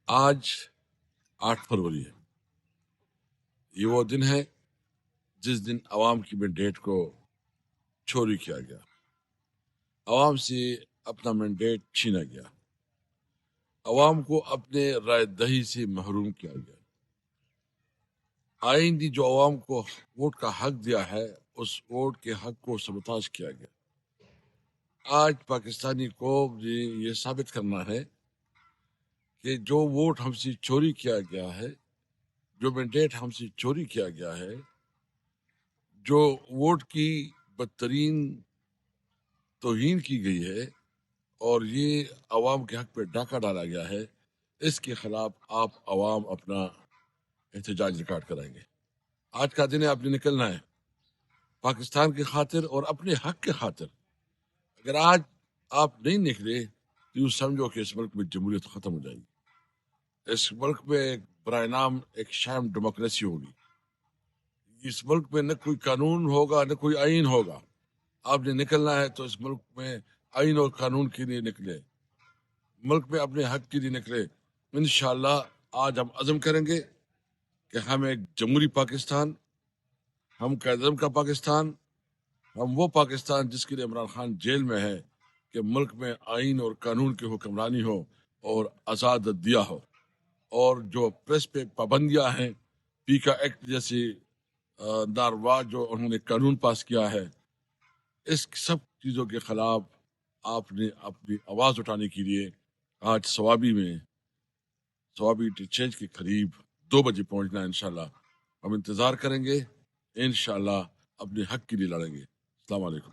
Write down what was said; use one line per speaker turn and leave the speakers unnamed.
آج 8 فروری ہے. یہ وہ دن ہے جس دن عوام کی مینڈیٹ کو چوری کیا گیا، عوام سے اپنا مینڈیٹ چھینا گیا، عوام کو اپنے رائے دہی سے محروم کیا گیا. آئین نے جو عوام کو ووٹ کا حق دیا ہے اس ووٹ کے حق کو سبوتاژ کیا گیا. آج پاکستانی قوم نے یہ ثابت کرنا ہے کہ جو ووٹ ہم سے چوری کیا گیا ہے، جو مینڈیٹ ہم سے چوری کیا گیا ہے، جو ووٹ کی بدترین توہین کی گئی ہے اور یہ عوام کے حق پہ ڈاکہ ڈالا گیا ہے، اس کے خلاف آپ عوام اپنا احتجاج ریکارڈ کرائیں گے. آج کا دن آپ نے نکلنا ہے پاکستان کی خاطر اور اپنے حق کے خاطر. اگر آج آپ نہیں نکلے تو یوں سمجھو کہ اس ملک میں جمہوریت ختم ہو جائے گی. اس ملک میں ایک برائے نام ایک شام ڈیموکریسی ہوگی. اس ملک میں نہ کوئی قانون ہوگا نہ کوئی آئین ہوگا. آپ نے نکلنا ہے تو اس ملک میں آئین اور قانون کے لیے نکلے، ملک میں اپنے حق کے لیے نکلے. انشاءاللہ آج ہم عزم کریں گے کہ ہم ایک جمہوری پاکستان، ہم قائد اعظم کا پاکستان، ہم وہ پاکستان جس کے لیے عمران خان جیل میں ہے، کہ ملک میں آئین اور قانون کی حکمرانی ہو اور آزاد دیا ہو، اور جو پریس پہ پابندیاں ہیں، پیکا ایکٹ جیسی ناروا جو انہوں نے قانون پاس کیا ہے، اس سب چیزوں کے خلاف آپ نے اپنی آواز اٹھانے کے لیے آج ثوابی انٹرچینج کے قریب 2 بجے پہنچنا ہے. انشاءاللہ ہم انتظار کریں گے، انشاءاللہ اپنے حق کے لیے لڑیں گے. السلام علیکم.